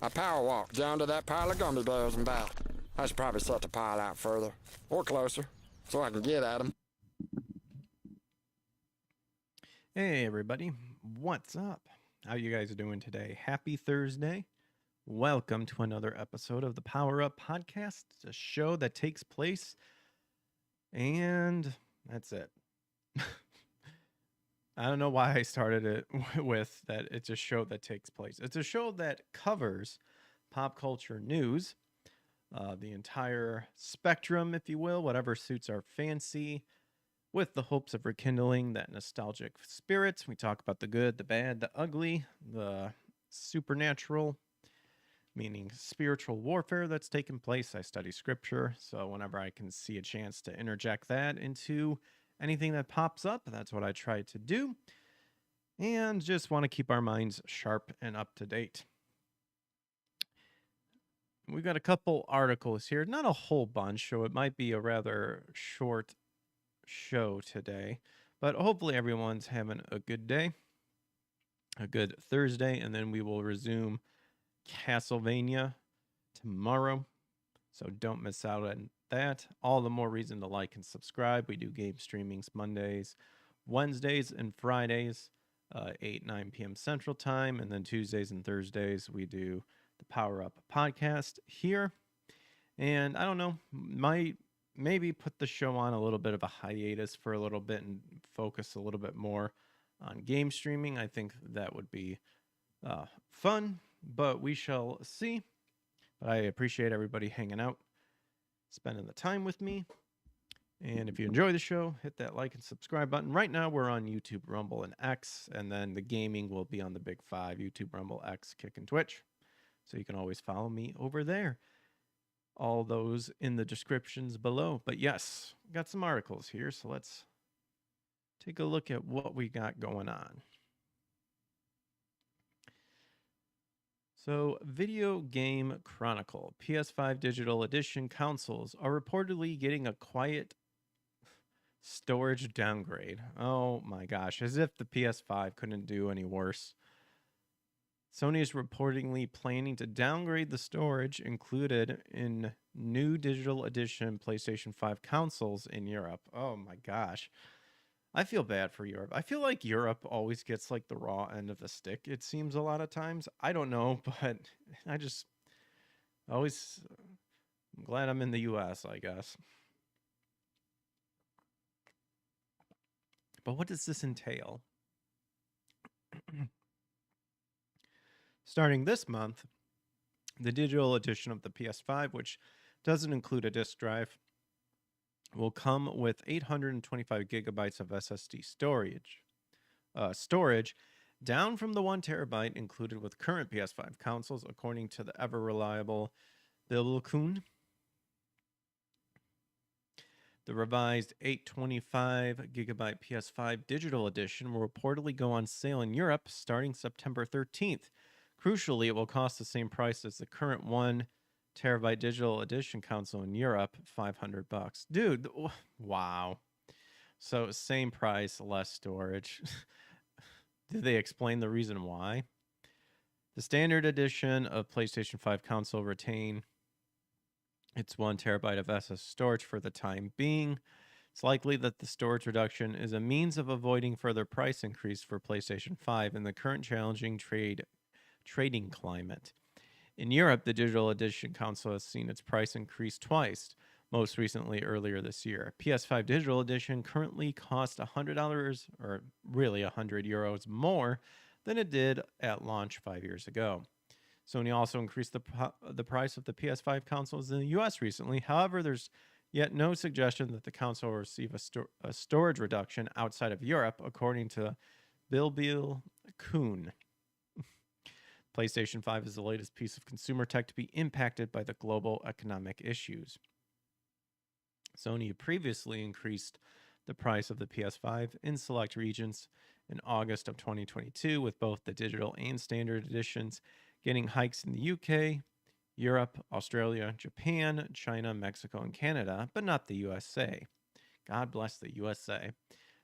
I power walked down to that pile of gummy bears and back. I should probably set the pile out further, or closer, so I can get at them. Hey everybody, what's up? How you guys doing today? Happy Thursday. Welcome to another episode of the Power Up Podcast, a show that takes place, and that's it. I don't know why I started it with that. It's a show that takes place. It's a show that covers pop culture news, the entire spectrum, if you will, whatever suits our fancy, with the hopes of rekindling that nostalgic spirit. We talk about the good, the bad, the ugly, the supernatural, meaning spiritual warfare that's taken place. I study scripture, so whenever I can see a chance to interject that into anything that pops up, that's what I try to do. And just want to keep our minds sharp and up to date. We've got a couple articles here, not a whole bunch, so it might be a rather short show today, but hopefully everyone's having a good day, a good Thursday, and then we will resume Castlevania tomorrow, so don't miss out on that. All the more reason to like and subscribe. We do game streamings Mondays, Wednesdays, and Fridays, 8-9 p.m. Central Time, and then Tuesdays and Thursdays we do the Power Up Podcast here. And I don't know, might maybe put the show on a little bit of a hiatus for a little bit and focus a little bit more on game streaming. I think that would be fun, but we shall see. But I appreciate everybody hanging out, spending the time with me. And if you enjoy the show, hit that like and subscribe button. Right now, we're on YouTube, Rumble, and X. And then the gaming will be on the big five: YouTube, Rumble, X, Kick, and Twitch. So you can always follow me over there. All those in the descriptions below. But yes, got some articles here. So let's take a look at what we got going on. So, Video Game Chronicle, PS5 Digital Edition consoles are reportedly getting a quiet storage downgrade. Oh my gosh, as if the PS5 couldn't do any worse. Sony is reportedly planning to downgrade the storage included in new digital edition PlayStation 5 consoles in Europe. Oh my gosh. I feel bad for Europe. I feel like Europe always gets like the raw end of the stick, it seems a lot of times. I don't know, but I just always I'm glad I'm in the US, I guess. But what does this entail? Starting this month, the digital edition of the PS5, which doesn't include a disc drive, will come with 825 gigabytes of SSD storage, down from the 1 terabyte included with current PS5 consoles, according to the ever-reliable Bill Kuhn. The revised 825 gigabyte PS5 digital edition will reportedly go on sale in Europe starting September 13th. Crucially, it will cost the same price as the current 1 terabyte digital edition console in Europe, $500. Dude, wow. So same price, less storage. Did they explain the reason why? The standard edition of PlayStation 5 console retain its 1 terabyte of SS storage for the time being. It's likely that the storage reduction is a means of avoiding further price increase for PlayStation 5 in the current challenging trading climate. In Europe, the digital edition console has seen its price increase twice, most recently earlier this year. PS5 digital edition currently costs $100, or really €100 more than it did at launch 5 years ago. Sony also increased the price of the PS5 consoles in the US recently. However, there's yet no suggestion that the console will receive a storage reduction outside of Europe, according to Bill Kuhn. PlayStation 5 is the latest piece of consumer tech to be impacted by the global economic issues. Sony previously increased the price of the PS5 in select regions in August of 2022, with both the digital and standard editions getting hikes in the UK, Europe, Australia, Japan, China, Mexico, and Canada, but not the USA. God bless the USA.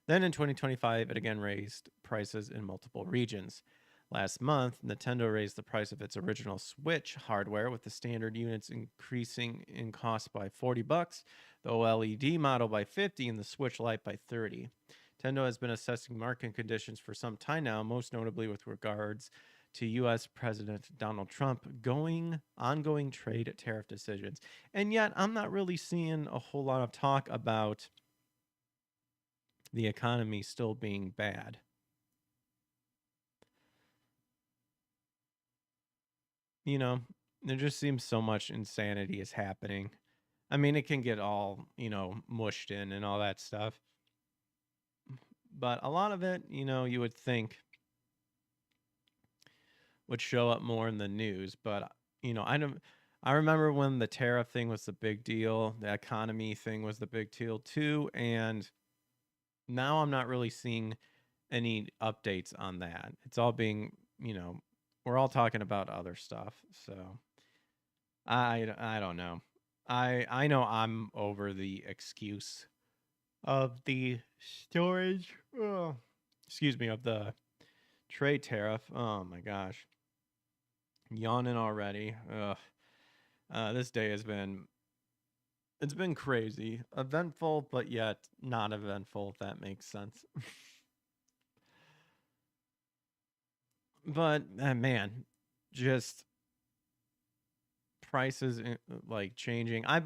Then in 2025, it again raised prices in multiple regions. Last month, Nintendo raised the price of its original Switch hardware, with the standard units increasing in cost by $40, the OLED model by $50, and the Switch Lite by $30. Nintendo has been assessing market conditions for some time now, most notably with regards to U.S. President Donald Trump ongoing trade tariff decisions. And yet, I'm not really seeing a whole lot of talk about the economy still being bad. There just seems so much insanity is happening. I mean, it can get all, mushed in and all that stuff. But a lot of it, you would think would show up more in the news. But, I remember when the tariff thing was the big deal, the economy thing was the big deal too. And now I'm not really seeing any updates on that. It's all being, we're all talking about other stuff. So I don't know. I know I'm over the excuse of the storage. Excuse me, of the trade tariff. Oh my gosh. Yawning already. This day has been crazy. Eventful, but yet not eventful, if that makes sense. But man, just prices like changing. I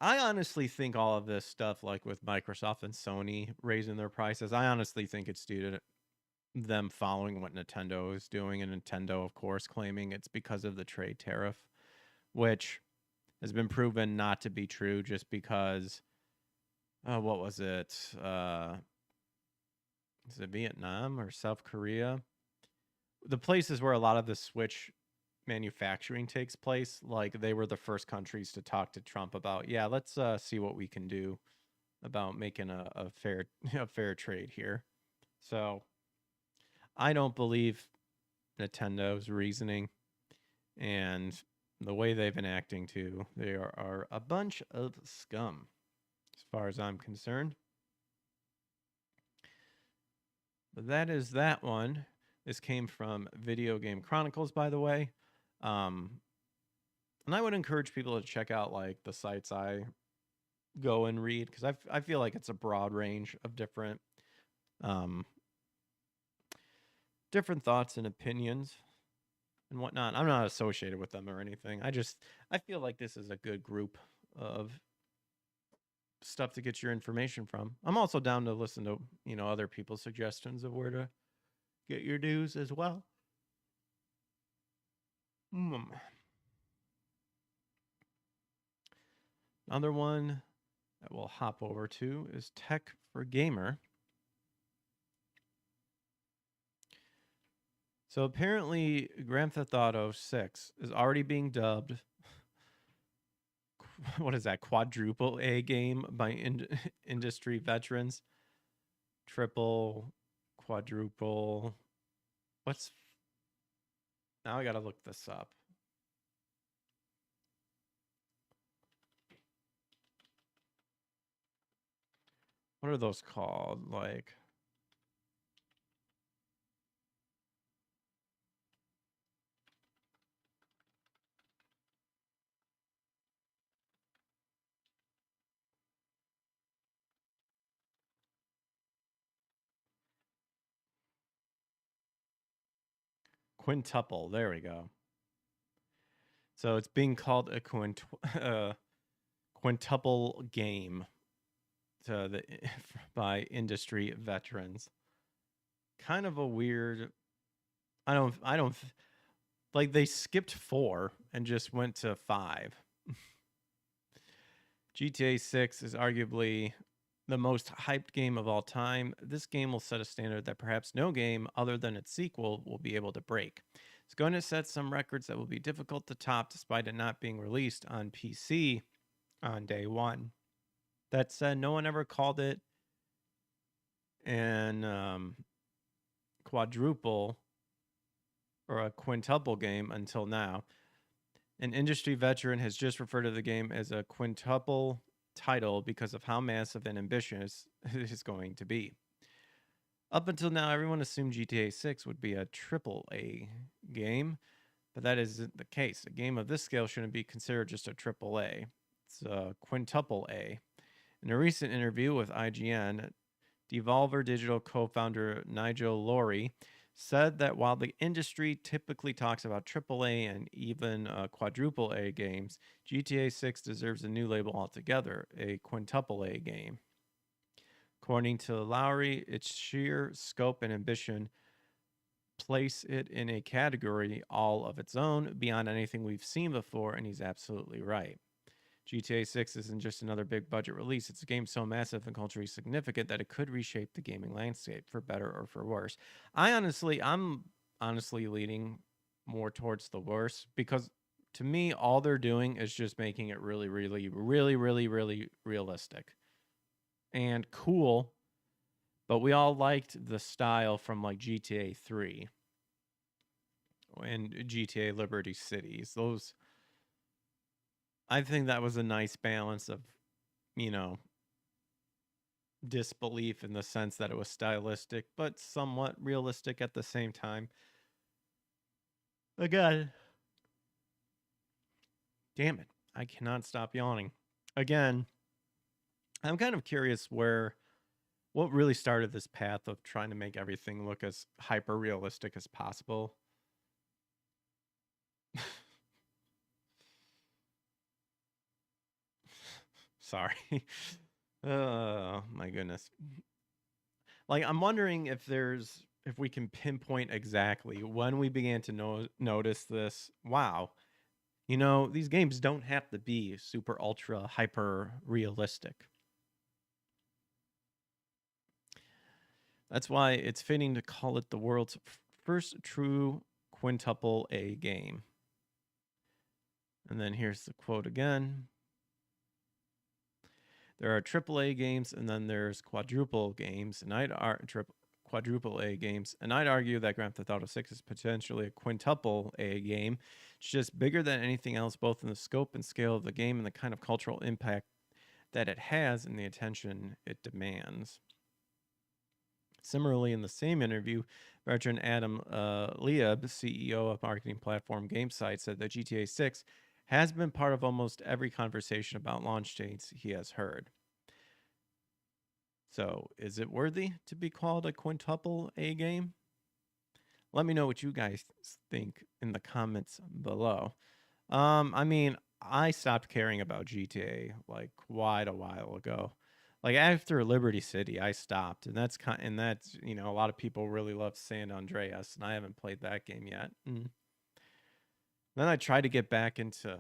honestly think all of this stuff, like with Microsoft and Sony raising their prices, I honestly think it's due to them following what Nintendo is doing, and Nintendo, of course, claiming it's because of the trade tariff, which has been proven not to be true, just because what was it? Is it Vietnam or South Korea? The places where a lot of the Switch manufacturing takes place, like, they were the first countries to talk to Trump about, yeah, let's see what we can do about making a fair trade here. So I don't believe Nintendo's reasoning, and the way they've been acting too. They are a bunch of scum, as far as I'm concerned. But that is that one. This came from Video Game Chronicles, by the way. And I would encourage people to check out like the sites I go and read, because I feel like it's a broad range of different thoughts and opinions and whatnot. I'm not associated with them or anything. I feel like this is a good group of stuff to get your information from. I'm also down to listen to, other people's suggestions of where to get your news as well. Another one that we'll hop over to is Tech for Gamer. So apparently Grand Theft Auto 6 is already being dubbed, what is that, quadruple A game by industry veterans. Triple, quadruple. Now I gotta look this up. What are those called? Like, quintuple. There we go. So it's being called a quintuple game by industry veterans. Kind of a weird. I don't like, they skipped 4 and just went to 5. GTA 6 is arguably the most hyped game of all time. This game will set a standard that perhaps no game other than its sequel will be able to break. It's going to set some records that will be difficult to top, despite it not being released on PC on day one. That said, no one ever called it an quadruple or a quintuple game until now. An industry veteran has just referred to the game as a quintuple title because of how massive and ambitious it is going to be. Up until now, everyone assumed GTA 6 would be a triple A game, but that isn't the case. A game of this scale shouldn't be considered just a triple A. It's a quintuple A. In a recent interview with IGN, Devolver Digital co-founder Nigel Lowry said that while the industry typically talks about AAA and even quadruple A games, GTA 6 deserves a new label altogether, a quintuple A game. According to Lowry, its sheer scope and ambition place it in a category all of its own, beyond anything we've seen before, and he's absolutely right. GTA 6 isn't just another big budget release. It's a game so massive and culturally significant that it could reshape the gaming landscape for better or for worse. I'm honestly leaning more towards the worse, because to me, all they're doing is just making it really, really, really, really, really realistic and cool. But we all liked the style from like GTA 3 and GTA Liberty Cities. Those, I think that was a nice balance of, you know, disbelief in the sense that it was stylistic, but somewhat realistic at the same time. Again, damn it, I cannot stop yawning. Again, I'm kind of curious what really started this path of trying to make everything look as hyper realistic as possible. Sorry. Oh my goodness. Like, I'm wondering if we can pinpoint exactly when we began to notice this. Wow. You know, these games don't have to be super ultra hyper realistic. That's why it's fitting to call it the world's first true quintuple A game. And then here's the quote again. There are AAA games, and then there's quadruple games, and quadruple A games, and I'd argue that Grand Theft Auto 6 is potentially a quintuple A game. It's just bigger than anything else, both in the scope and scale of the game and the kind of cultural impact that it has and the attention it demands. Similarly, in the same interview, veteran Adam Lieb, CEO of marketing platform GameSite, said that GTA 6 has been part of almost every conversation about launch dates he has heard. So, is it worthy to be called a quintuple A game? Let me know what you guys think in the comments below. I mean, I stopped caring about GTA like quite a while ago. Like after Liberty City, I stopped, and that's you know, a lot of people really love San Andreas, and I haven't played that game yet. Then I tried to get back into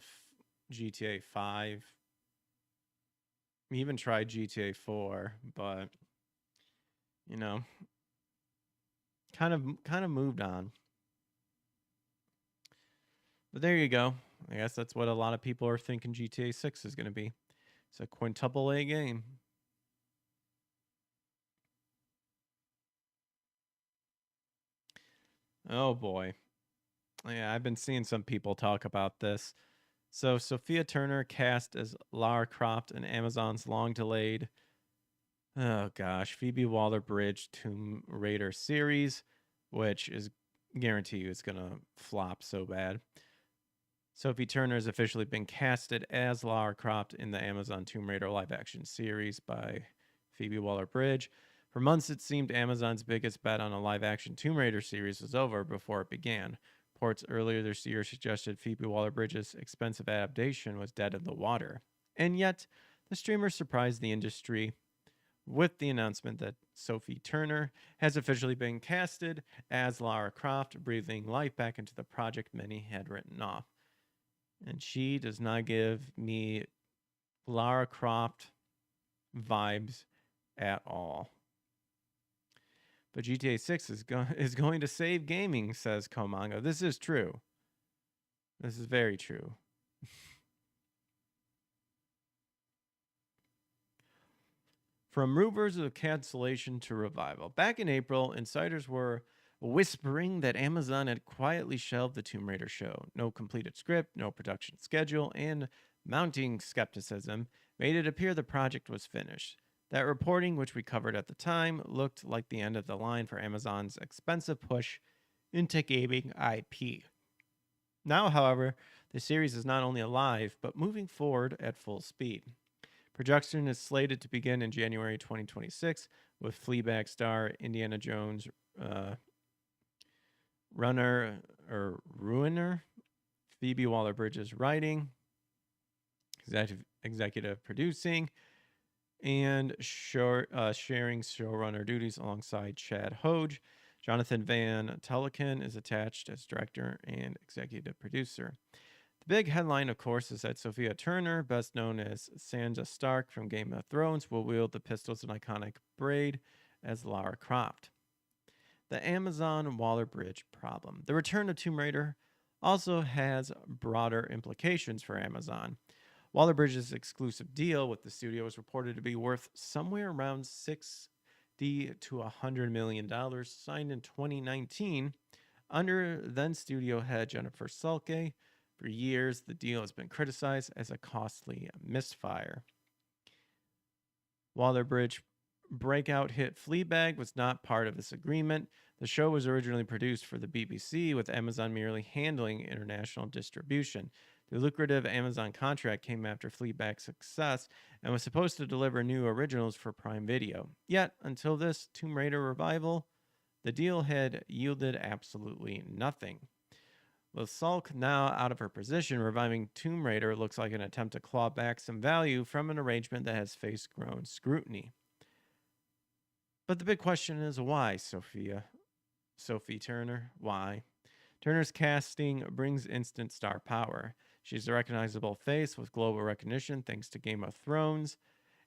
GTA 5. Even tried GTA 4, but you know, kind of moved on. But there you go. I guess that's what a lot of people are thinking GTA 6 is going to be. It's a quintuple A game. Oh boy. Yeah, I've been seeing some people talk about this. So Sophia Turner cast as Lara Croft in Amazon's long-delayed, oh gosh, Phoebe Waller-Bridge Tomb Raider series, which is guarantee you it's gonna flop so bad. Sophie Turner has officially been casted as Lara Croft in the Amazon Tomb Raider live-action series by Phoebe Waller-Bridge. For months, it seemed Amazon's biggest bet on a live-action Tomb Raider series was over before it began. Reports earlier this year suggested Phoebe Waller-Bridge's expensive adaptation was dead in the water. And yet, the streamer surprised the industry with the announcement that Sophie Turner has officially been casted as Lara Croft, breathing life back into the project many had written off. And she does not give me Lara Croft vibes at all. But GTA 6 is going to save gaming, says Komango. This is true. This is very true. From rumors of cancellation to revival. Back in April, insiders were whispering that Amazon had quietly shelved the Tomb Raider show. No completed script, no production schedule, and mounting skepticism made it appear the project was finished. That reporting, which we covered at the time, looked like the end of the line for Amazon's expensive push into gaming IP. Now, however, the series is not only alive, but moving forward at full speed. Production is slated to begin in January 2026, with Fleabag star Indiana Jones runner or ruiner Phoebe Waller-Bridges writing, executive producing, and sharing showrunner duties alongside Chad Hoge. Jonathan Van Telekin is attached as director and executive producer. The big headline, of course, is that Sophia Turner, best known as Sansa Stark from Game of Thrones, will wield the pistols and iconic braid as Lara Croft. The Amazon Waller-Bridge problem. The return of Tomb Raider also has broader implications for Amazon. Waller-Bridge's exclusive deal with the studio is reported to be worth somewhere around $60 to $100 million, signed in 2019 under then studio head Jennifer Sulke. For years, the deal has been criticized as a costly misfire. Waller-Bridge breakout hit Fleabag was not part of this agreement. The show was originally produced for the BBC, with Amazon merely handling international distribution. The lucrative Amazon contract came after Fleabag's success and was supposed to deliver new originals for Prime Video. Yet, until this Tomb Raider revival, the deal had yielded absolutely nothing. With Sulk now out of her position, reviving Tomb Raider looks like an attempt to claw back some value from an arrangement that has faced growing scrutiny. But the big question is why, Sophie Turner? Why? Turner's casting brings instant star power. She's a recognizable face with global recognition thanks to Game of Thrones,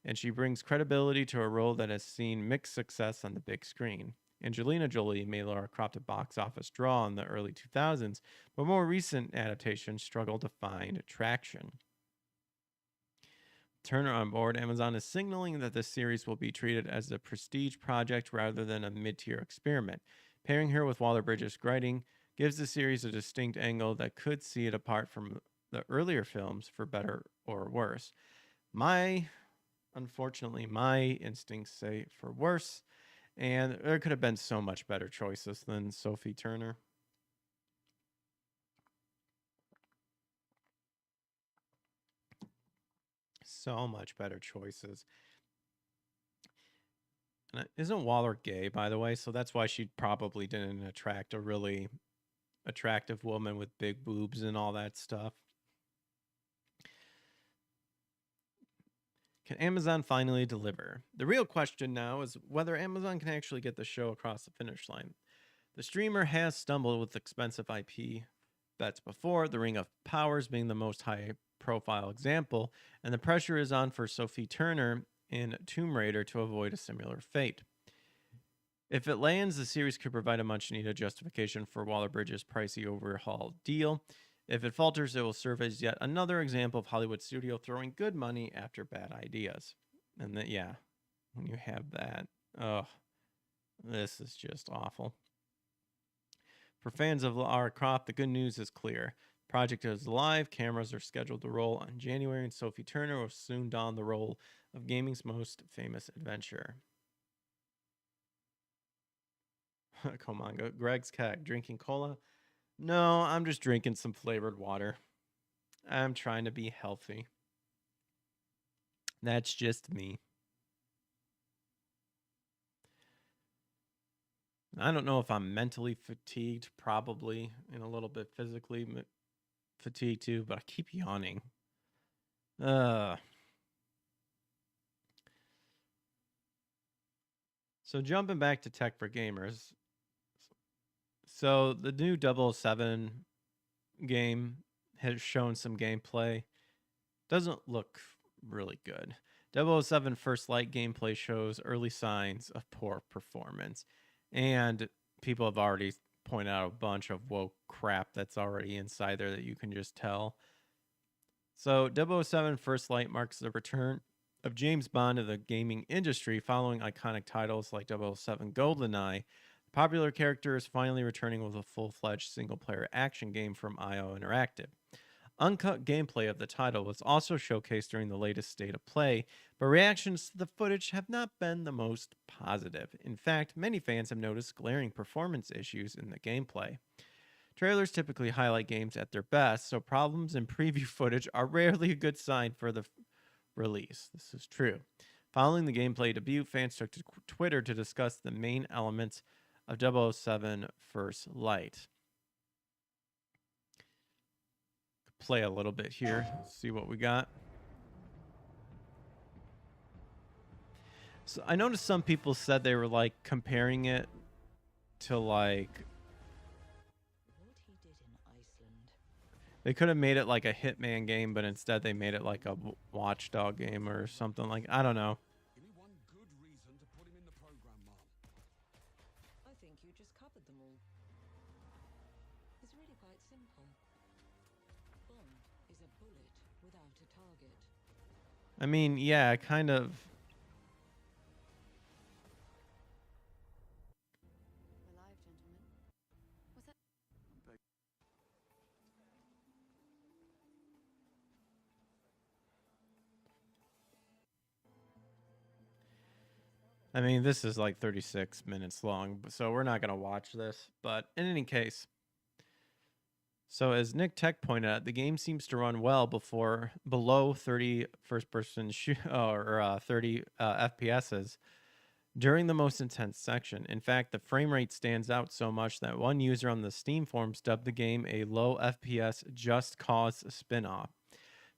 and she brings credibility to a role that has seen mixed success on the big screen. Angelina Jolie made Lara Croft a box office draw in the early 2000s, but more recent adaptations struggled to find traction. Turner on board, Amazon is signaling that this series will be treated as a prestige project rather than a mid-tier experiment. Pairing her with Waller-Bridges writing gives the series a distinct angle that could see it apart from the earlier films for better or worse. Unfortunately, my instincts say for worse, and there could have been so much better choices than Sophie Turner. So much better choices. And isn't Waller gay, by the way? So that's why she probably didn't attract a really attractive woman with big boobs and all that stuff. Can Amazon finally deliver? The real question now is whether Amazon can actually get the show across the finish line. The streamer has stumbled with expensive IP bets before, the Ring of Powers being the most high-profile example, and the pressure is on for Sophie Turner in Tomb Raider to avoid a similar fate. If it lands, the series could provide a much-needed justification for Waller-Bridges' pricey overhaul deal. If it falters, it will serve as yet another example of Hollywood studio throwing good money after bad ideas. And that, yeah, when you have that, this is just awful. For fans of Lara Croft, the good news is clear. The project is live, cameras are scheduled to roll in January, and Sophie Turner will soon don the role of gaming's most famous adventurer. Come on, Greg's Keg, drinking cola? No, I'm just drinking some flavored water. I'm trying to be healthy. That's just me. I don't know if I'm mentally fatigued, probably, and a little bit physically fatigued too, but I keep yawning. So jumping back to Tech for Gamers. So the new 007 game has shown some gameplay. Doesn't look really good. 007 First Light gameplay shows early signs of poor performance. And people have already pointed out a bunch of woke crap that's already inside there that you can just tell. So 007 First Light marks the return of James Bond to the gaming industry following iconic titles like 007 GoldenEye. The popular character is finally returning with a full-fledged single-player action game from IO Interactive. Uncut gameplay of the title was also showcased during the latest state of play, but reactions to the footage have not been the most positive. In fact, many fans have noticed glaring performance issues in the gameplay. Trailers typically highlight games at their best, so problems in preview footage are rarely a good sign for the release. This is true. Following the gameplay debut, fans took to Twitter to discuss the main elements of 007 First Light. Play a little bit here, see what we got. So I noticed some people said they were like comparing it to like they could have made it like a Hitman game, but instead they made it like a Watchdog game or something like, I don't know. Give me one good reason to put him in the program, Mom. I think you just covered them all. It's really quite simple. Bond is a bullet without a target. I mean, yeah, kind of. We're live, gentlemen. Was that? I mean, this is like 36 minutes long, so we're not going to watch this. But in any case, so as Nick Tech pointed out, the game seems to run well below 30 first-person or 30 FPSs during the most intense section. In fact, the frame rate stands out so much that one user on the Steam forums dubbed the game a low FPS Just Cause spin-off.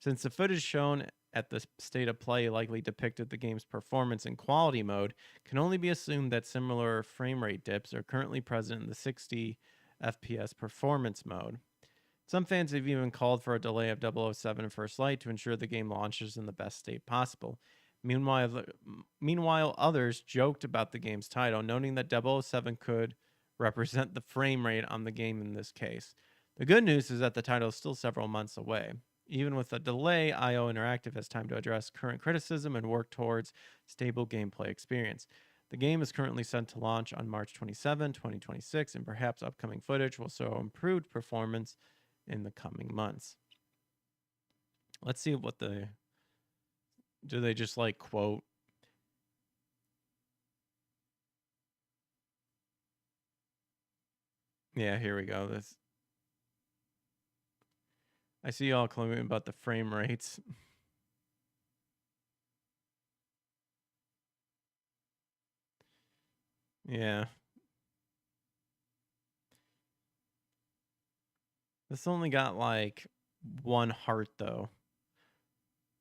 Since the footage shown at the state of play likely depicted the game's performance in quality mode, can only be assumed that similar frame rate dips are currently present in the 60 FPS performance mode. Some fans have even called for a delay of 007 First Light to ensure the game launches in the best state possible. Meanwhile, others joked about the game's title, noting that 007 could represent the frame rate on the game in this case. The good news is that the title is still several months away. Even with a delay, IO Interactive has time to address current criticism and work towards stable gameplay experience. The game is currently set to launch on March 27, 2026, and perhaps upcoming footage will show improved performance in the coming months. Let's see what do they just like quote? Yeah, here we go. I see y'all claiming about the frame rates. Yeah. This only got like 1 heart though.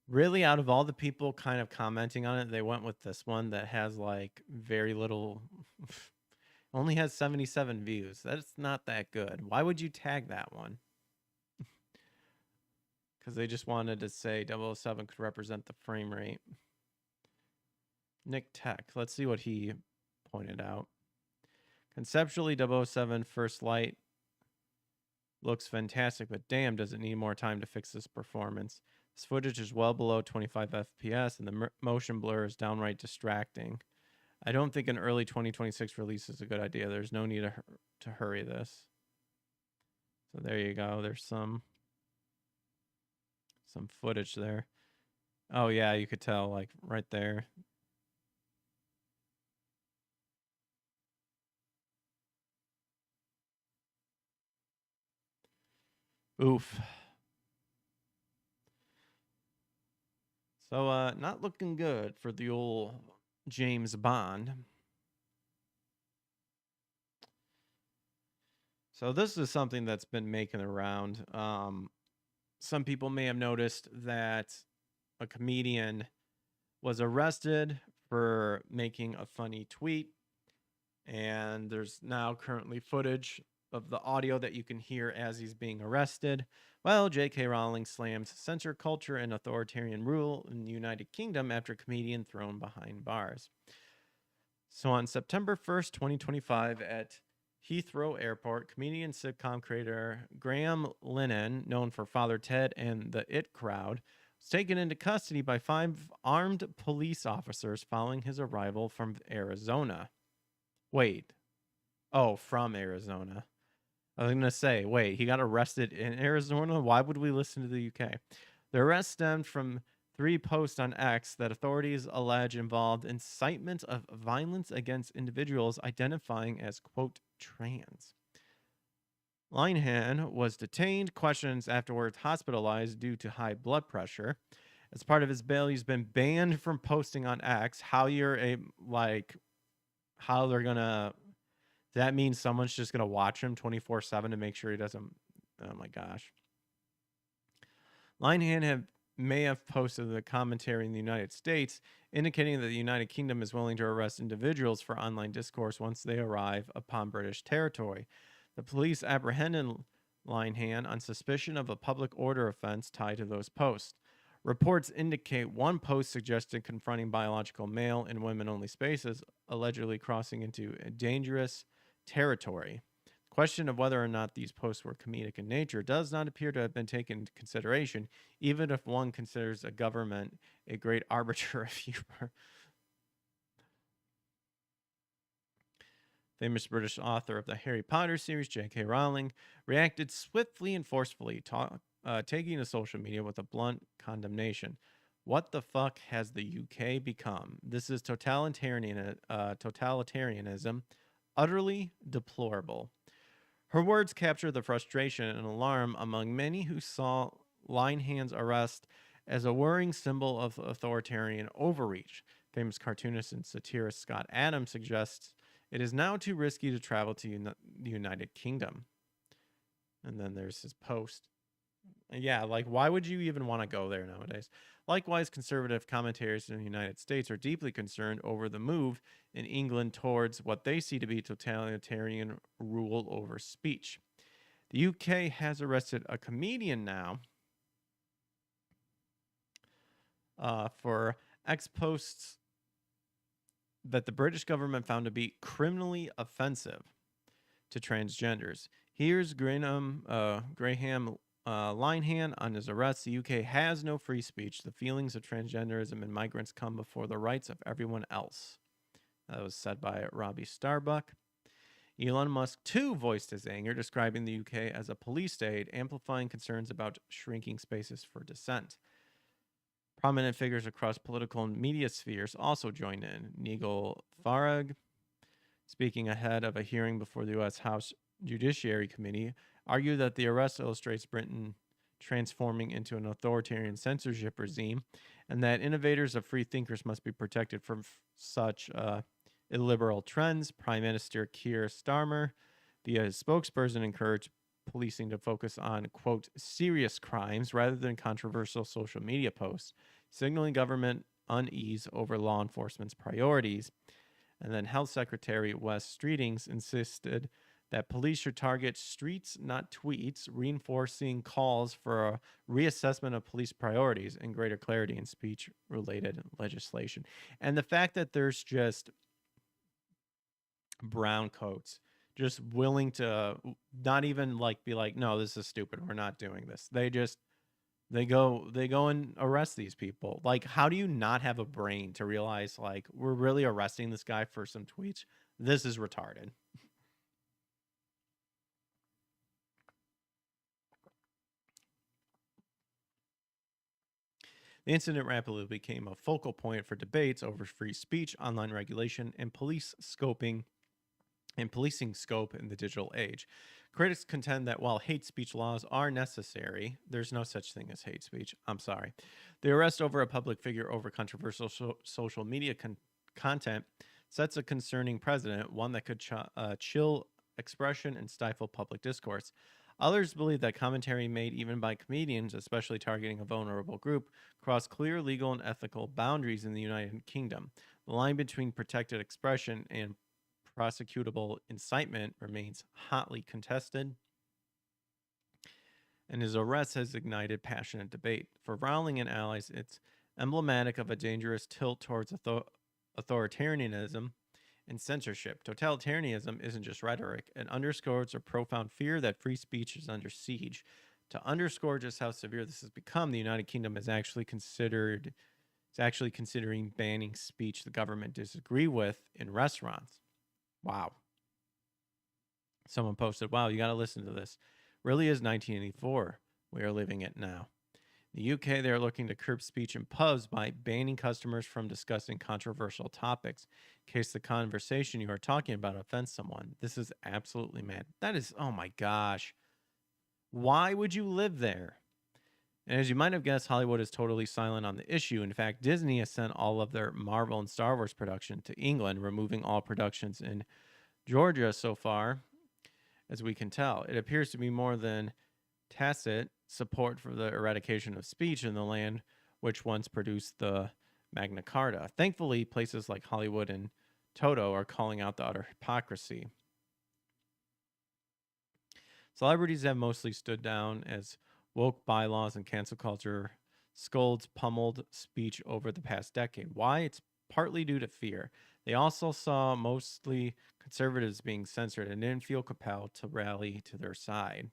Really, out of all the people kind of commenting on it, they went with this one that has like very little, only has 77 views. That's not that good. Why would you tag that one? Because they just wanted to say 007 could represent the frame rate. Nick Tech, let's see what he pointed out. Conceptually, 007 First Light looks fantastic, but damn, does it need more time to fix this performance. This footage is well below 25 FPS, and the motion blur is downright distracting. I don't think an early 2026 release is a good idea. There's no need to hurry this. So there you go. There's some footage there. Oh yeah, you could tell like right there. Oof. So not looking good for the old James Bond. So this is something that's been making around. Some people may have noticed that a comedian was arrested for making a funny tweet, and there's now currently footage of the audio that you can hear as he's being arrested. Well, J.K. Rowling slams censor culture and authoritarian rule in the United Kingdom after comedian thrown behind bars. So on September 1st, 2025 at Heathrow Airport, comedian sitcom creator Graham Linehan, known for Father Ted and the It Crowd, was taken into custody by 5 armed police officers following his arrival from Arizona. Wait. Oh, from Arizona. I was going to say, wait, he got arrested in Arizona? Why would we listen to the UK? The arrest stemmed from 3 posts on X that authorities allege involved incitement of violence against individuals identifying as, quote, trans. Linehan was detained, questions afterwards hospitalized due to high blood pressure. As part of his bail, he's been banned from posting on X. How they're gonna, that means someone's just gonna watch him 24/7 to make sure he doesn't, oh my gosh. Linehan may have posted the commentary in the United States, indicating that the United Kingdom is willing to arrest individuals for online discourse once they arrive upon British territory. The police apprehended Linehan on suspicion of a public order offense tied to those posts. Reports indicate one post suggested confronting biological male in women-only spaces, allegedly crossing into a dangerous territory. The question of whether or not these posts were comedic in nature does not appear to have been taken into consideration, even if one considers a government a great arbiter of humor. Famous British author of the Harry Potter series, J.K. Rowling, reacted swiftly and forcefully, taking to social media with a blunt condemnation. What the fuck has the UK become? This is totalitarianism, utterly deplorable. Her words capture the frustration and alarm among many who saw Linehan's arrest as a worrying symbol of authoritarian overreach. Famous cartoonist and satirist Scott Adams suggests it is now too risky to travel to the United Kingdom. And then there's his post. Yeah, like, why would you even want to go there nowadays? Likewise, conservative commentators in the United States are deeply concerned over the move in England towards what they see to be totalitarian rule over speech. The UK has arrested a comedian now for X posts that the British government found to be criminally offensive to transgenders. Here's Graham Linehan on his arrest. The UK has no free speech. The feelings of transgenderism and migrants come before the rights of everyone else. That was said by Robbie Starbuck. Elon Musk, too, voiced his anger, describing the UK as a police state, amplifying concerns about shrinking spaces for dissent. Prominent figures across political and media spheres also joined in. Nigel Farage, speaking ahead of a hearing before the U.S. House Judiciary Committee, argued that the arrest illustrates Britain transforming into an authoritarian censorship regime, and that innovators of free thinkers must be protected from such illiberal trends. Prime Minister Keir Starmer, via his spokesperson, encouraged policing to focus on, quote, serious crimes rather than controversial social media posts, signaling government unease over law enforcement's priorities. And then Health Secretary Wes Streetings insisted that police should target streets, not tweets, reinforcing calls for a reassessment of police priorities and greater clarity in speech-related legislation. And the fact that there's just brown coats just willing to not even like be like, no, this is stupid, we're not doing this. They go and arrest these people. Like, how do you not have a brain to realize, like, we're really arresting this guy for some tweets? This is retarded. The incident rapidly became a focal point for debates over free speech, online regulation, and policing scope in the digital age. Critics contend that while hate speech laws are necessary, there's no such thing as hate speech. I'm sorry. The arrest over a public figure over controversial social media content sets a concerning precedent, one that could chill expression and stifle public discourse. Others believe that commentary made even by comedians, especially targeting a vulnerable group, cross clear legal and ethical boundaries in the United Kingdom. The line between protected expression and prosecutable incitement remains hotly contested, and his arrest has ignited passionate debate. For Rowling and allies, it's emblematic of a dangerous tilt towards authoritarianism and censorship. Totalitarianism isn't just rhetoric. It underscores a profound fear that free speech is under siege. To underscore just how severe this has become, the United Kingdom is actually considering banning speech the government disagree with in restaurants. Wow. Someone posted, wow, you got to listen to this. Really is 1984. We are living it now. In the UK, they are looking to curb speech in pubs by banning customers from discussing controversial topics in case the conversation you are talking about offends someone. This is absolutely mad. That is, oh my gosh. Why would you live there? And as you might have guessed, Hollywood is totally silent on the issue. In fact, Disney has sent all of their Marvel and Star Wars production to England, removing all productions in Georgia so far, as we can tell. It appears to be more than tacit support for the eradication of speech in the land which once produced the Magna Carta. Thankfully, places like Hollywood and Toto are calling out the utter hypocrisy. Celebrities have mostly stood down as woke bylaws and cancel culture scolds pummeled speech over the past decade. Why? It's partly due to fear. They also saw mostly conservatives being censored and didn't feel compelled to rally to their side.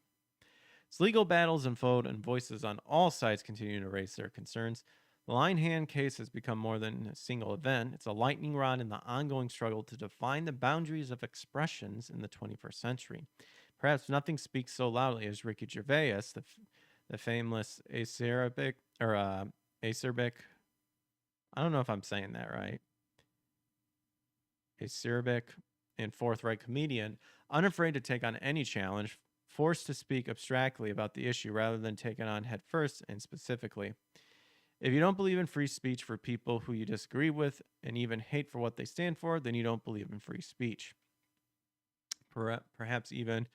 As legal battles unfold and voices on all sides continue to raise their concerns, the Linehan case has become more than a single event. It's a lightning rod in the ongoing struggle to define the boundaries of expressions in the 21st century. Perhaps nothing speaks so loudly as Ricky Gervais, the famous acerbic, I don't know if I'm saying that right, acerbic and forthright comedian, unafraid to take on any challenge, forced to speak abstractly about the issue rather than take it on head first and specifically. If you don't believe in free speech for people who you disagree with and even hate for what they stand for, then you don't believe in free speech. Perhaps even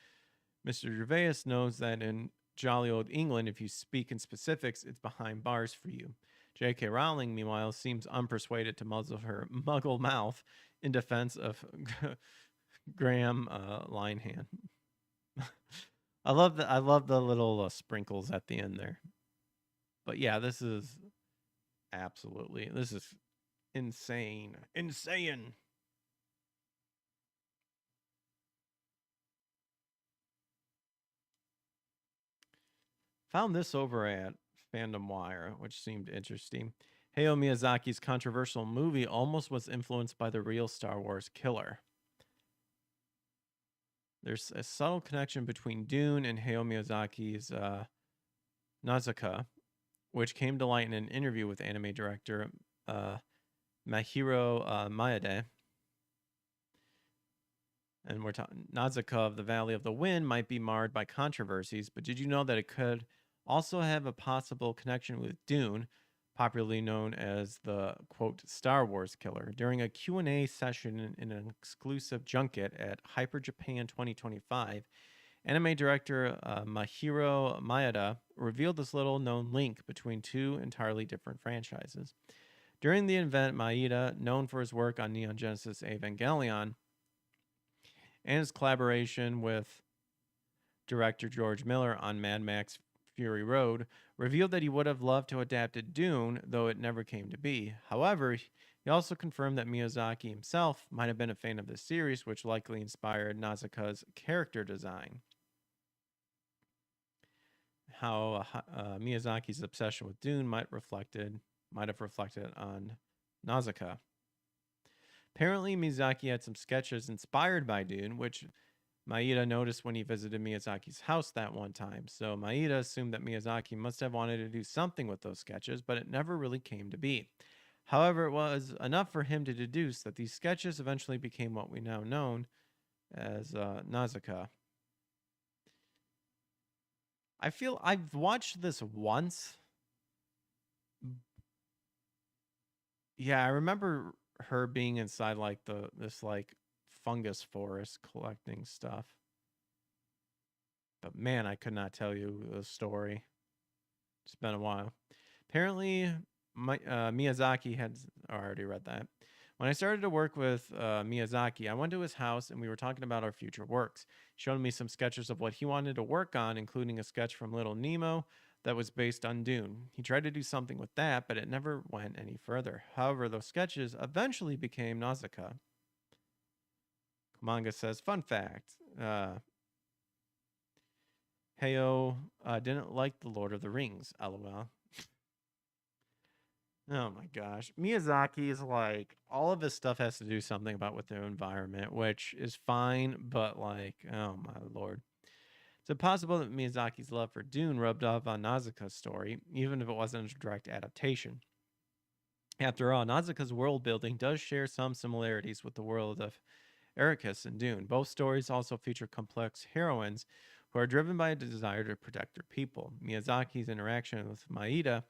Mr. Gervais knows that in jolly old England, if you speak in specifics, it's behind bars for you. J.K. Rowling, meanwhile, seems unpersuaded to muzzle her muggle mouth in defense of Graham Linehan. I love the little sprinkles at the end there. But yeah, this is insane. Insane. Found this over at Fandom Wire, which seemed interesting. Hayao Miyazaki's controversial movie almost was influenced by the real Star Wars killer. There's a subtle connection between Dune and Hayao Miyazaki's Nausicaa, which came to light in an interview with anime director Mahiro Maeda. And we're talking Nausicaa of the Valley of the Wind might be marred by controversies, but did you know that it could also have a possible connection with Dune, popularly known as the, quote, Star Wars killer? During a Q&A session in an exclusive junket at Hyper Japan 2025, anime director Mahiro Maeda revealed this little-known link between two entirely different franchises. During the event, Maeda, known for his work on Neon Genesis Evangelion and his collaboration with director George Miller on Mad Max Fury Road, revealed that he would have loved to adapt Dune, though it never came to be. However, he also confirmed that Miyazaki himself might have been a fan of the series, which likely inspired Nausicaa's character design. How Miyazaki's obsession with Dune might have reflected on Nausicaa. Apparently, Miyazaki had some sketches inspired by Dune, which Maeda noticed when he visited Miyazaki's house that one time. So Maeda assumed that Miyazaki must have wanted to do something with those sketches, but it never really came to be. However, it was enough for him to deduce that these sketches eventually became what we now know as Nausicaa. I feel I've watched this once. Yeah, I remember her being inside like this fungus forest collecting stuff. But man, I could not tell you the story. It's been a while. Apparently, Miyazaki had already read that. When I started to work with Miyazaki, I went to his house and we were talking about our future works. He showed me some sketches of what he wanted to work on, including a sketch from Little Nemo that was based on Dune. He tried to do something with that, but it never went any further. However, those sketches eventually became Nausicaa. Manga says, fun fact, Hayao didn't like The Lord of the Rings, lol. Oh my gosh. Miyazaki is like all of his stuff has to do something about with the environment, which is fine, but like, oh my lord. Is it possible that Miyazaki's love for Dune rubbed off on Nausicaa's story, even if it wasn't a direct adaptation? After all, Nausicaa's world building does share some similarities with the world of Ericus and Dune. Both stories also feature complex heroines who are driven by a desire to protect their people. Miyazaki's interaction with Maeda,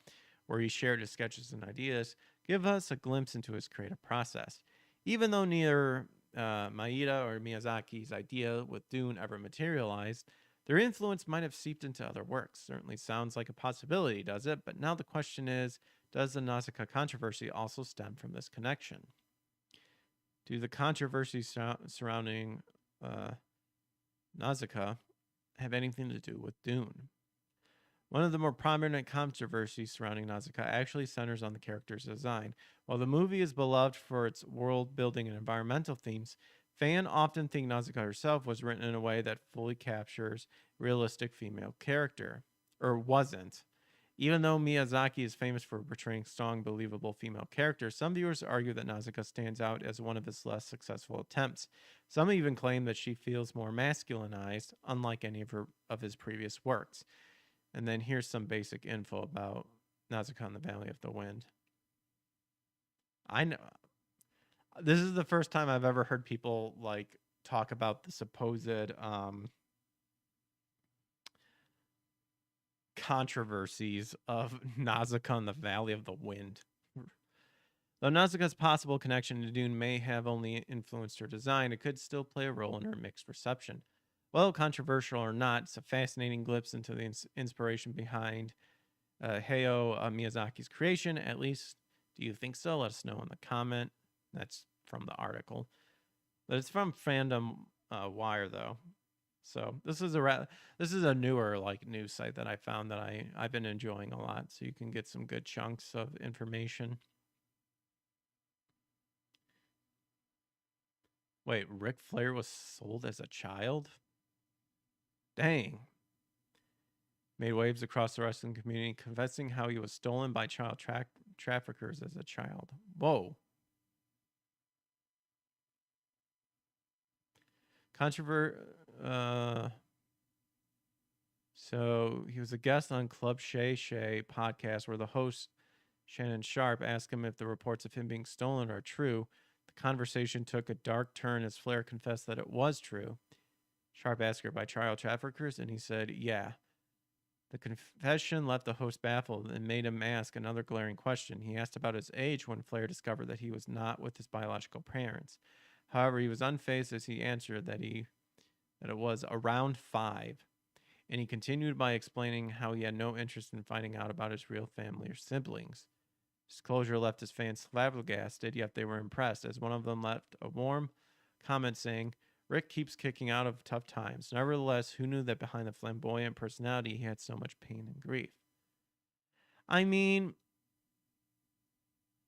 where he shared his sketches and ideas, give us a glimpse into his creative process. Even though neither Maeda or Miyazaki's idea with Dune ever materialized, their influence might have seeped into other works. Certainly sounds like a possibility, does it? But now the question is, does the Nausicaa controversy also stem from this connection? Do the controversies surrounding Nausicaa have anything to do with Dune? One of the more prominent controversies surrounding Nausicaa actually centers on the character's design. While the movie is beloved for its world building and environmental themes, fans often think Nausicaa herself was written in a way that fully captures realistic female character, or wasn't. Even though Miyazaki is famous for portraying strong, believable female characters, some viewers argue that Nausicaa stands out as one of his less successful attempts. Some even claim that she feels more masculinized, unlike any of his previous works. And then here's some basic info about Nausicaa in the Valley of the Wind. I know this is the first time I've ever heard people like talk about the supposed controversies of Nausicaa in the Valley of the Wind. Though Nausicaa's possible connection to Dune may have only influenced her design, it could still play a role in her mixed reception. Well, controversial or not, it's a fascinating glimpse into the inspiration behind Hayao Miyazaki's creation. At least, do you think so? Let us know in the comment. That's from the article. But it's from Fandom Wire, though. So this is a newer like news site that I found that I've been enjoying a lot. So you can get some good chunks of information. Wait, Ric Flair was sold as a child? Dang. Made waves across the wrestling community, confessing how he was stolen by child traffickers as a child. Whoa. So he was a guest on Club Shay Shay podcast where the host, Shannon Sharp, asked him if the reports of him being stolen are true. The conversation took a dark turn as Flair confessed that it was true. Sharp asked her by child traffickers, and he said, yeah. The confession left the host baffled and made him ask another glaring question. He asked about his age when Flair discovered that he was not with his biological parents. However, he was unfazed as he answered that it was around 5. And he continued by explaining how he had no interest in finding out about his real family or siblings. Disclosure left his fans flabbergasted, yet they were impressed, as one of them left a warm comment saying, Rick keeps kicking out of tough times. Nevertheless, who knew that behind the flamboyant personality he had so much pain and grief? I mean,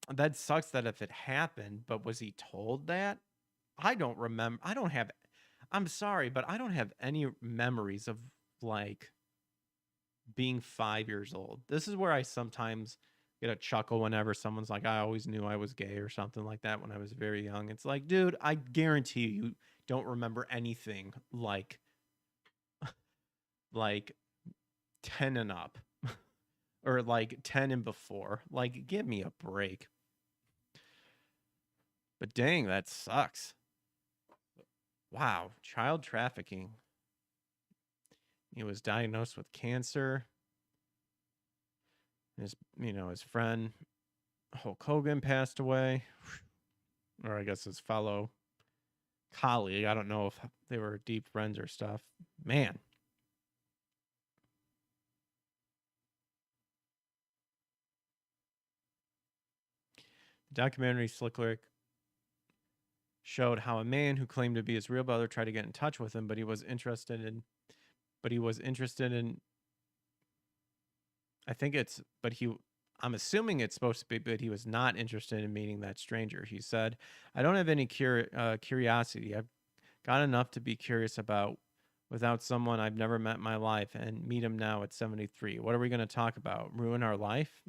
that sucks that if it happened, but was he told that? I don't remember. I'm sorry, but I don't have any memories of like being 5 years old. This is where I sometimes get a chuckle whenever someone's like, I always knew I was gay or something like that when I was very young. It's like, dude, I guarantee you don't remember anything like 10 and up or like 10 and before. Like, give me a break. But dang, that sucks. Wow, child trafficking. He was diagnosed with cancer. His friend Hulk Hogan passed away. Or I guess his fellow colleague. I don't know if they were deep friends or stuff. Man. The documentary Slick Rick showed how a man who claimed to be his real brother tried to get in touch with him, but he was interested in I'm assuming it's supposed to be, but he was not interested in meeting that stranger. He said, I don't have any curiosity. I've got enough to be curious about without someone I've never met in my life and meet him now at 73. What are we going to talk about? Ruin our life?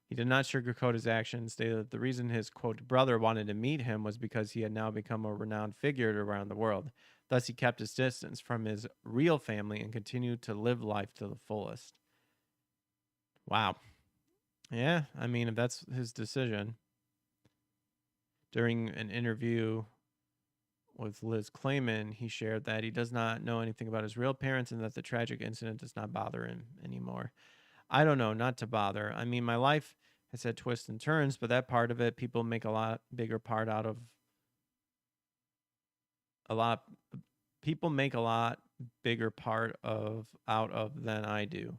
He did not sugarcoat his actions, stated that the reason his, quote, brother wanted to meet him was because he had now become a renowned figure around the world. Thus, he kept his distance from his real family and continued to live life to the fullest. Wow. Yeah, I mean, if that's his decision. During an interview with Liz Clayman, he shared that he does not know anything about his real parents and that the tragic incident does not bother him anymore. I don't know, not to bother. I mean, my life has had twists and turns, but that part of it, people make a lot bigger part out of. People make a lot bigger part of out of than I do.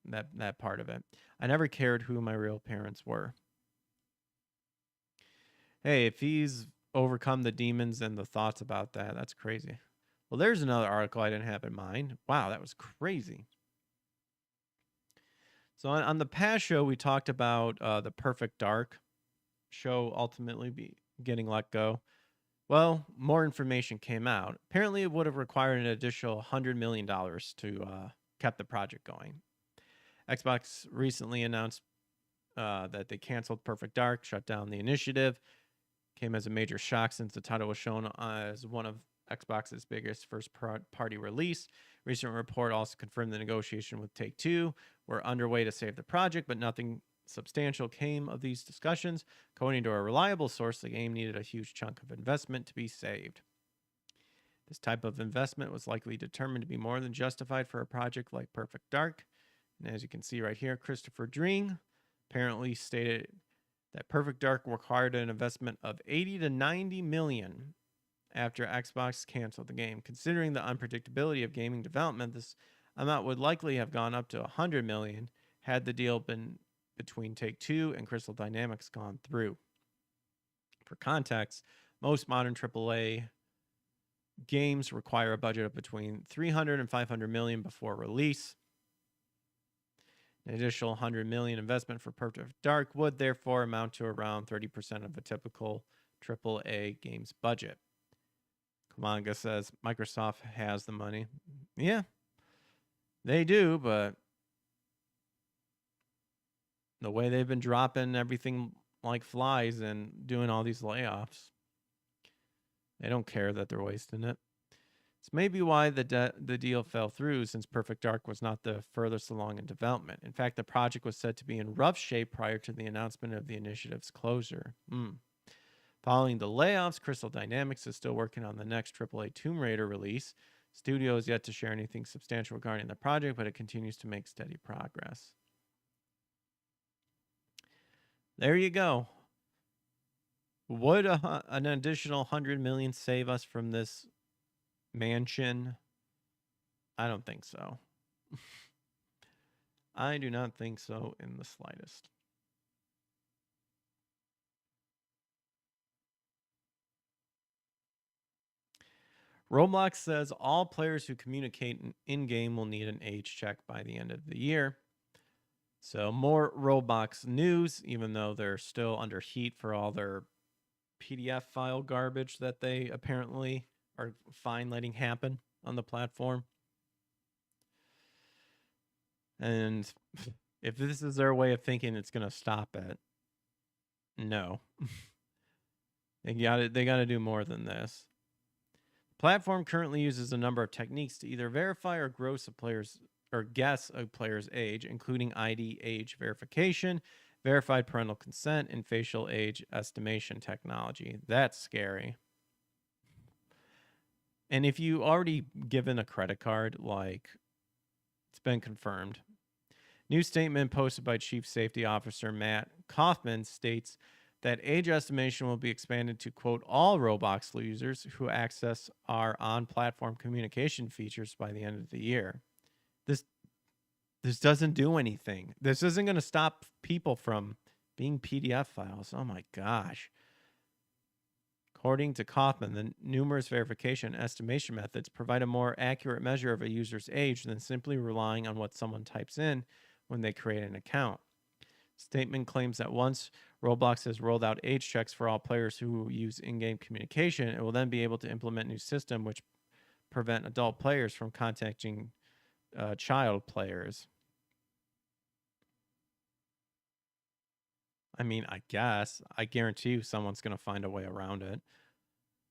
That part of it. I never cared who my real parents were. Hey, if he's overcome the demons and the thoughts about that, that's crazy. Well, there's another article I didn't have in mind. Wow, that was crazy. So on the past show, we talked about the Perfect Dark show ultimately be getting let go. Well, more information came out. Apparently, it would have required an additional $100 million to keep the project going. Xbox recently announced that they canceled Perfect Dark, shut down the initiative. Came as a major shock since the title was shown as one of Xbox's biggest first-party release. Recent report also confirmed the negotiation with Take-Two were underway to save the project, but nothing substantial came of these discussions. According to a reliable source, the game needed a huge chunk of investment to be saved. This type of investment was likely determined to be more than justified for a project like Perfect Dark. And as you can see right here, Christopher Dring apparently stated that Perfect Dark required an investment of 80 to 90 million after Xbox canceled the game. Considering the unpredictability of gaming development, this amount would likely have gone up to 100 million had the deal been between Take-Two and Crystal Dynamics gone through. For context, most modern AAA games require a budget of between 300 and 500 million before release. An additional 100 million investment for Perfect Dark would therefore amount to around 30% of a typical AAA game's budget. Kamanga says Microsoft has the money. Yeah, they do, but the way they've been dropping everything like flies and doing all these layoffs, they don't care that they're wasting it. This may be why the deal fell through, since Perfect Dark was not the furthest along in development. In fact, the project was said to be in rough shape prior to the announcement of the initiative's closure. Following the layoffs, Crystal Dynamics is still working on the next AAA Tomb Raider release. Studio is yet to share anything substantial regarding the project, but it continues to make steady progress. There you go. Would an additional 100 million save us from this mansion? I don't think so. I do not think so in the slightest. Roblox says all players who communicate in-game will need an age check by the end of the year. So more Roblox news, even though they're still under heat for all their PDF file garbage that they apparently are fine letting happen on the platform. And if this is their way of thinking it's going to stop it, no. They got to do more than this. The platform currently uses a number of techniques to either verify or guess a player's age, including ID age verification, verified parental consent, and facial age estimation technology. That's scary. And if you already given a credit card, like, it's been confirmed. New statement posted by Chief Safety Officer Matt Kaufman states that age estimation will be expanded to, quote, all Roblox users who access our on-platform communication features by the end of the year. This doesn't do anything. This isn't going to stop people from being PDF files. Oh my gosh. According to Kaufman, the numerous verification and estimation methods provide a more accurate measure of a user's age than simply relying on what someone types in when they create an account. Statement claims that once Roblox has rolled out age checks for all players who use in-game communication, it will then be able to implement a new system which prevent adult players from contacting child players. I mean, I guess. I guarantee you someone's going to find a way around it.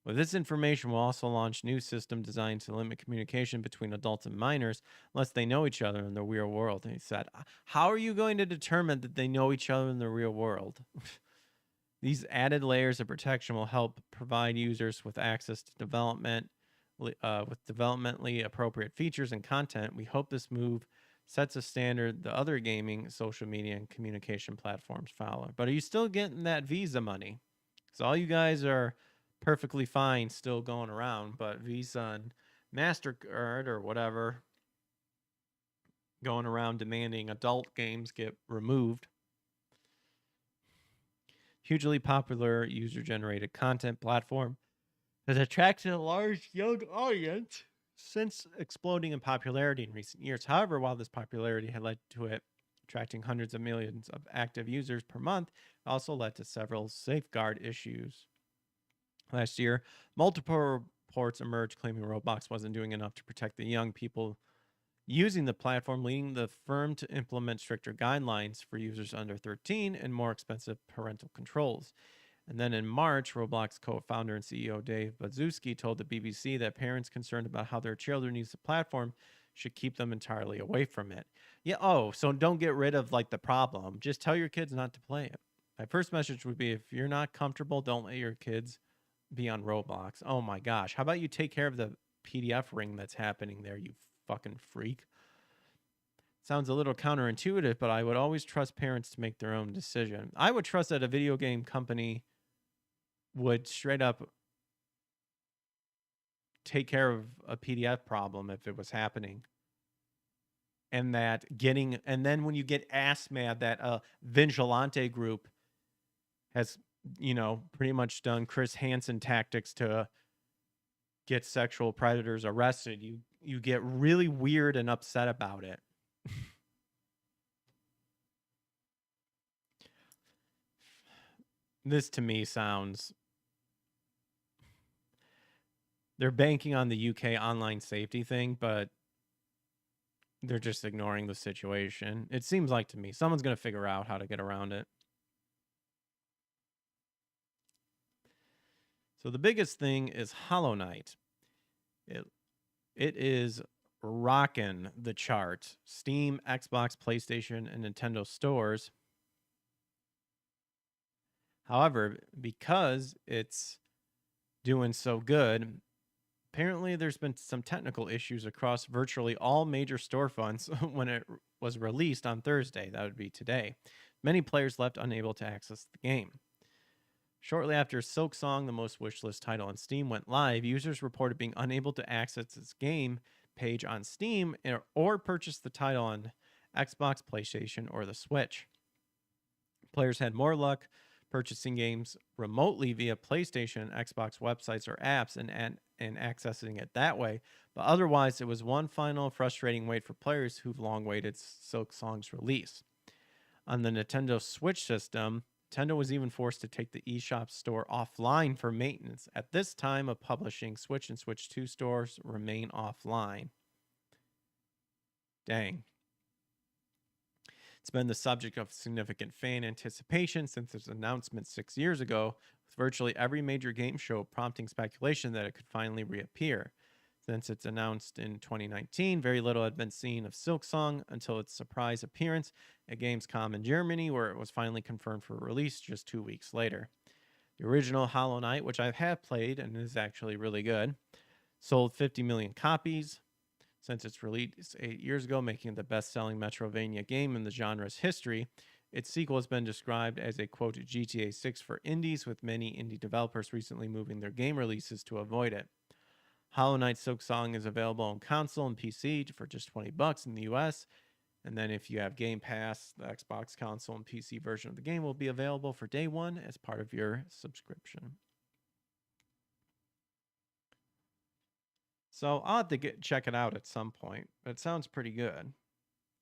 With this information, we'll also launch new system designed to limit communication between adults and minors unless they know each other in the real world. And he said, how are you going to determine that they know each other in the real world? These added layers of protection will help provide users with access to with developmentally appropriate features and content. We hope this move sets a standard the other gaming, social media, and communication platforms follow. But are you still getting that Visa money? Because all you guys are perfectly fine still going around, but Visa and MasterCard or whatever going around demanding adult games get removed. Hugely popular user-generated content platform has attracted a large young audience since exploding in popularity in recent years. However, while this popularity had led to it attracting hundreds of millions of active users per month, it also led to several safeguard issues. Last year, multiple reports emerged claiming Roblox wasn't doing enough to protect the young people using the platform, leading the firm to implement stricter guidelines for users under 13 and more expensive parental controls. And then in March, Roblox co-founder and CEO Dave Bazuski told the BBC that parents concerned about how their children use the platform should keep them entirely away from it. Yeah, so don't get rid of like the problem. Just tell your kids not to play it. My first message would be, if you're not comfortable, don't let your kids be on Roblox. Oh my gosh. How about you take care of the PDF ring that's happening there, you fucking freak? Sounds a little counterintuitive, but I would always trust parents to make their own decision. I would trust that a video game company would straight up take care of a PDF problem if it was happening. And then when you get ass mad that a vigilante group has, pretty much done Chris Hansen tactics to get sexual predators arrested, you get really weird and upset about it. This to me sounds, they're banking on the UK online safety thing, but they're just ignoring the situation. It seems like to me someone's going to figure out how to get around it. So the biggest thing is Hollow Knight. It is rocking the chart. Steam, Xbox, PlayStation, and Nintendo stores. However, because it's doing so good, apparently there's been some technical issues across virtually all major storefronts when it was released on Thursday. That would be today. Many players left unable to access the game. Shortly after Silksong, the most wishlist title on Steam, went live, users reported being unable to access its game page on Steam or purchase the title on Xbox, PlayStation, or the Switch. Players had more luck purchasing games remotely via PlayStation and Xbox websites or apps and accessing it that way. But otherwise, it was one final frustrating wait for players who've long waited Silksong's release. On the Nintendo Switch system, Nintendo was even forced to take the eShop store offline for maintenance. At this time of publishing, Switch and Switch 2 stores remain offline. Dang. It's been the subject of significant fan anticipation since its announcement 6 years ago, with virtually every major game show prompting speculation that it could finally reappear. Since its announced in 2019, very little had been seen of Silksong until its surprise appearance at Gamescom in Germany, where it was finally confirmed for release just 2 weeks later. The original Hollow Knight, which I have played and is actually really good, sold 50 million copies since its release 8 years ago, making it the best-selling Metroidvania game in the genre's history. Its sequel has been described as a, quote, GTA 6 for indies, with many indie developers recently moving their game releases to avoid it. Hollow Knight Silksong is available on console and PC for just $20 in the US. And then if you have Game Pass, the Xbox console and PC version of the game will be available for day one as part of your subscription. So I'll have to check it out at some point. It sounds pretty good.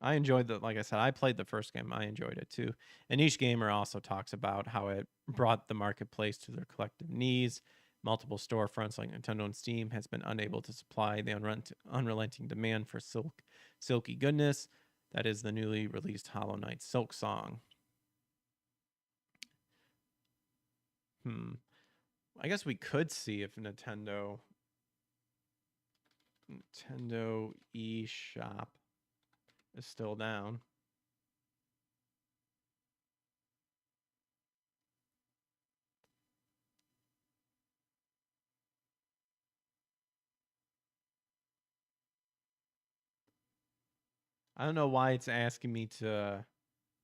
I enjoyed like I said, I played the first game. I enjoyed it too. And each gamer also talks about how it brought the marketplace to their collective needs. Multiple storefronts like Nintendo and Steam has been unable to supply the unrelenting demand for silky goodness. That is the newly released Hollow Knight Silksong. I guess we could see if Nintendo eShop is still down. I don't know why it's asking me to.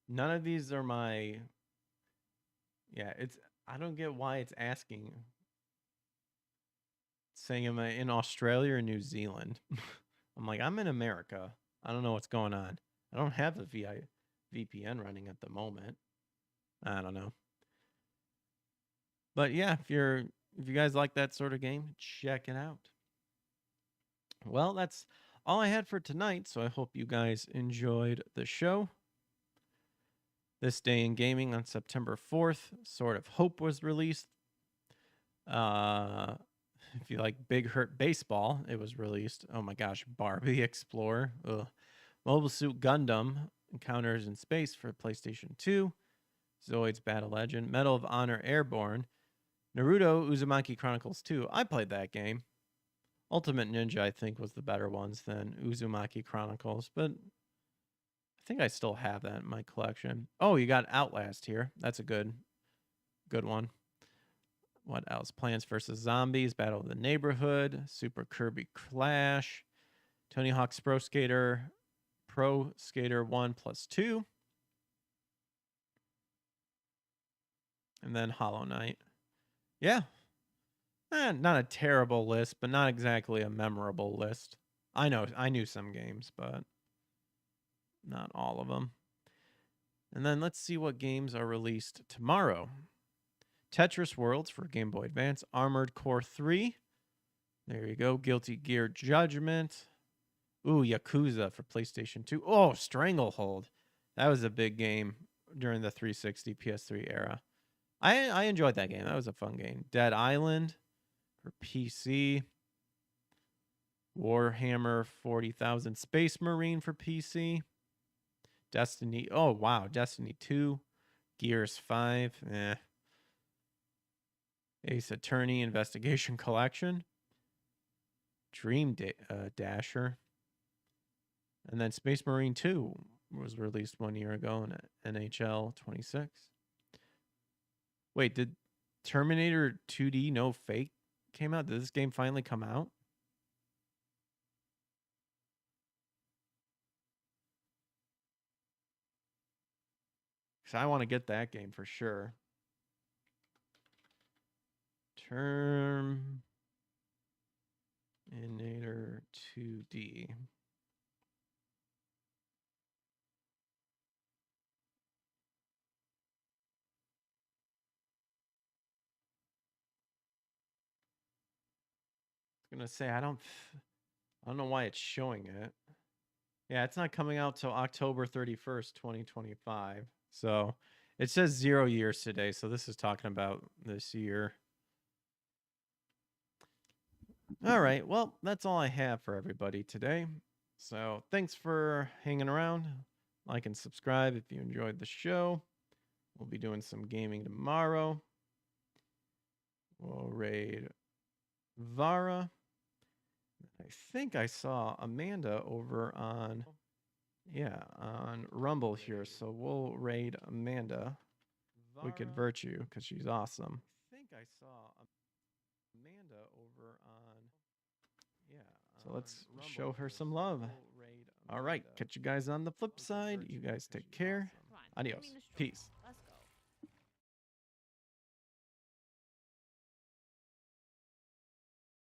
None of these are my. Yeah, I don't get why it's asking. Saying, am I in Australia or New Zealand? I'm like, I'm in America. I don't know what's going on. I don't have a VPN running at the moment. I don't know. But yeah, if you guys like that sort of game, check it out. Well, that's all I had for tonight, so I hope you guys enjoyed the show. This Day in Gaming on September 4th, Sword of Hope was released. If you like Big Hurt Baseball, it was released. Oh my gosh, Barbie Explorer. Ugh. Mobile Suit Gundam Encounters in Space for PlayStation 2. Zoids Battle Legend. Medal of Honor Airborne. Naruto Uzumaki Chronicles 2. I played that game. Ultimate Ninja, I think, was the better ones than Uzumaki Chronicles, but I think I still have that in my collection. Oh, you got Outlast here. That's a good one. What else? Plants vs. Zombies, Battle of the Neighborhood, Super Kirby Clash, Tony Hawk's Pro Skater 1+2, and then Hollow Knight. Yeah. Not a terrible list, but not exactly a memorable list. I knew some games, but not all of them. And then let's see what games are released tomorrow. Tetris Worlds for Game Boy Advance, Armored Core 3. There you go. Guilty Gear Judgment. Ooh, Yakuza for PlayStation 2. Oh, Stranglehold. That was a big game during the 360 PS3 era. I enjoyed that game. That was a fun game. Dead Island for PC. Warhammer 40,000 Space Marine for PC. Destiny. Oh, wow. Destiny 2. Gears 5. Ace Attorney Investigation Collection. Dream Dasher. And then Space Marine 2 was released 1 year ago in NHL 26. Wait, did Terminator 2D No Fake came out? Did this game finally come out? Because I want to get that game for sure. Terminator 2D. I was gonna say I don't know why it's showing it. Yeah, it's not coming out till October 31st, 2025. So it says 0 years today. So this is talking about this year. All right. Well, that's all I have for everybody today. So thanks for hanging around. Like and subscribe if you enjoyed the show. We'll be doing some gaming tomorrow. We'll raid Vara. I think I saw Amanda over on Rumble here. So we'll raid Amanda. Wicked Virtue, because she's awesome. I think I saw Amanda over on so let's show her some love. All right, catch you guys on the flip side. You guys take care. Adios. Peace.